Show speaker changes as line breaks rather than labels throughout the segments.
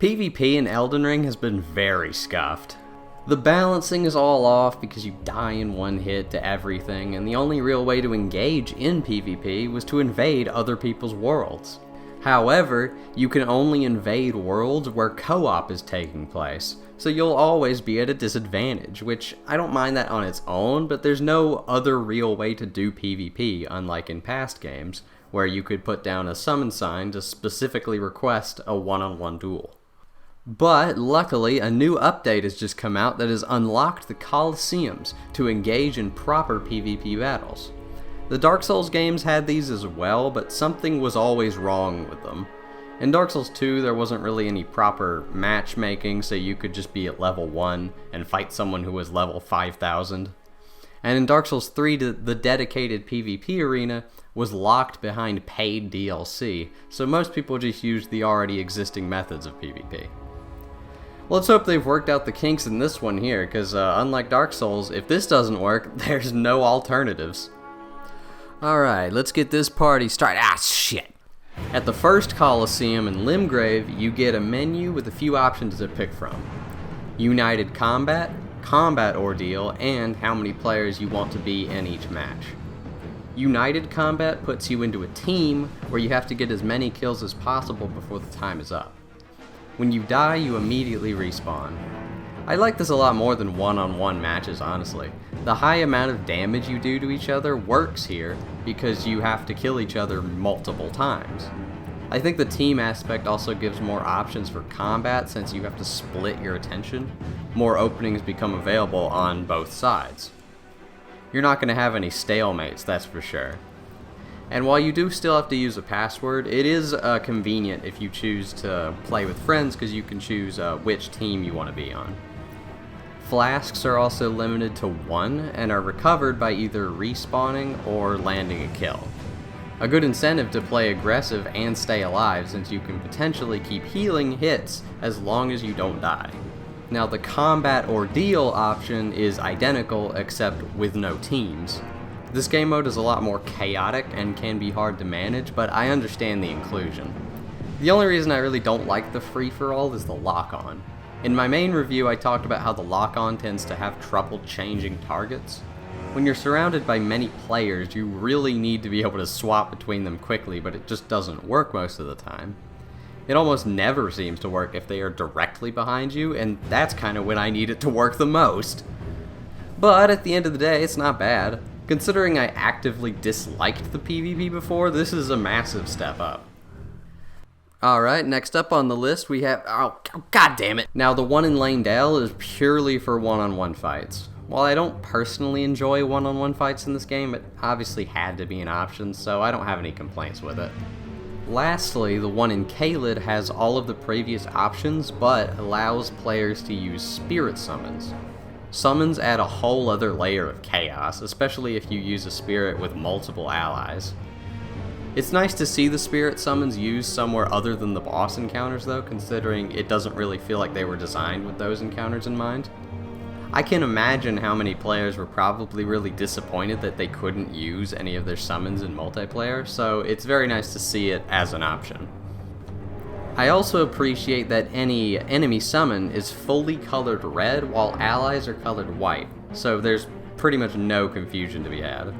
PvP in Elden Ring has been very scuffed. The balancing is all off because you die in one hit to everything, and the only real way to engage in PvP was to invade other people's worlds. However, you can only invade worlds where co-op is taking place, so you'll always be at a disadvantage, which I don't mind that on its own, but there's no other real way to do PvP, unlike in past games, where you could put down a summon sign to specifically request a one-on-one duel. But, luckily, a new update has just come out that has unlocked the Colosseums to engage in proper PvP battles. The Dark Souls games had these as well, but something was always wrong with them. In Dark Souls 2, there wasn't really any proper matchmaking, so you could just be at level 1 and fight someone who was level 5000. And in Dark Souls 3, the dedicated PvP arena was locked behind paid DLC, so most people just used the already existing methods of PvP. Let's hope they've worked out the kinks in this one here, because unlike Dark Souls, if this doesn't work, there's no alternatives. Alright, let's get this party started. Ah, shit! At the first Colosseum in Limgrave, you get a menu with a few options to pick from. United Combat, Combat Ordeal, and how many players you want to be in each match. United Combat puts you into a team where you have to get as many kills as possible before the time is up. When you die, you immediately respawn. I like this a lot more than one-on-one matches, honestly. The high amount of damage you do to each other works here because you have to kill each other multiple times. I think the team aspect also gives more options for combat since you have to split your attention. More openings become available on both sides. You're not going to have any stalemates, that's for sure. And while you do still have to use a password, it is convenient if you choose to play with friends because you can choose which team you want to be on. Flasks are also limited to 1 and are recovered by either respawning or landing a kill. A good incentive to play aggressive and stay alive since you can potentially keep healing hits as long as you don't die. Now the Combat Ordeal option is identical except with no teams. This game mode is a lot more chaotic and can be hard to manage, but I understand the inclusion. The only reason I really don't like the free-for-all is the lock-on. In my main review, I talked about how the lock-on tends to have trouble changing targets. When you're surrounded by many players, you really need to be able to swap between them quickly, but it just doesn't work most of the time. It almost never seems to work if they are directly behind you, and that's kind of when I need it to work the most. But at the end of the day, it's not bad. Considering I actively disliked the PvP before, this is a massive step up. Alright, next up on the list we have... Oh, god damn it! Now, the one in Lanedale is purely for one-on-one fights. While I don't personally enjoy one-on-one fights in this game, it obviously had to be an option, so I don't have any complaints with it. Lastly, the one in Caelid has all of the previous options, but allows players to use spirit summons. Summons add a whole other layer of chaos, especially if you use a spirit with multiple allies. It's nice to see the spirit summons used somewhere other than the boss encounters though, considering it doesn't really feel like they were designed with those encounters in mind. I can imagine how many players were probably really disappointed that they couldn't use any of their summons in multiplayer, so it's very nice to see it as an option. I also appreciate that any enemy summon is fully colored red while allies are colored white, so there's pretty much no confusion to be had.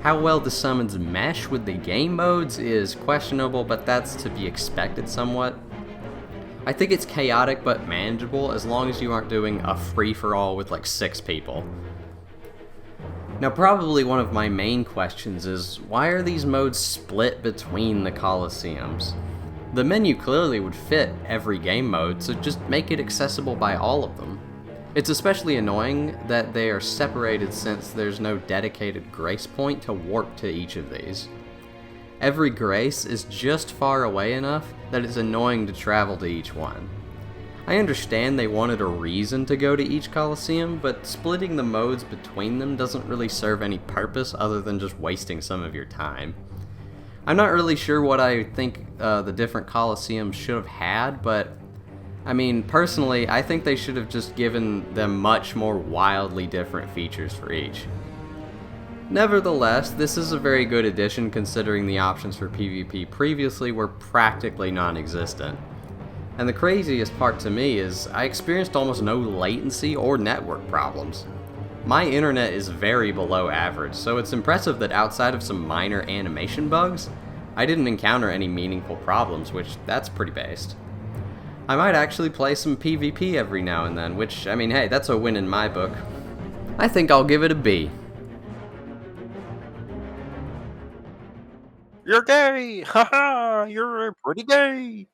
How well the summons mesh with the game modes is questionable, but that's to be expected somewhat. I think it's chaotic but manageable as long as you aren't doing a free-for-all with like 6 people. Now probably one of my main questions is, why are these modes split between the Colosseums? The menu clearly would fit every game mode, so just make it accessible by all of them. It's especially annoying that they are separated since there's no dedicated grace point to warp to each of these. Every grace is just far away enough that it's annoying to travel to each one. I understand they wanted a reason to go to each Colosseum, but splitting the modes between them doesn't really serve any purpose other than just wasting some of your time. I'm not really sure what I think the different Colosseums should have had, but I mean, personally, I think they should have just given them much more wildly different features for each. Nevertheless, this is a very good addition considering the options for PvP previously were practically non-existent. And the craziest part to me is I experienced almost no latency or network problems. My internet is very below average, so it's impressive that outside of some minor animation bugs, I didn't encounter any meaningful problems, which that's pretty based. I might actually play some PvP every now and then, which, I mean, hey, that's a win in my book. I think I'll give it a B.
You're gay! Haha! You're pretty gay!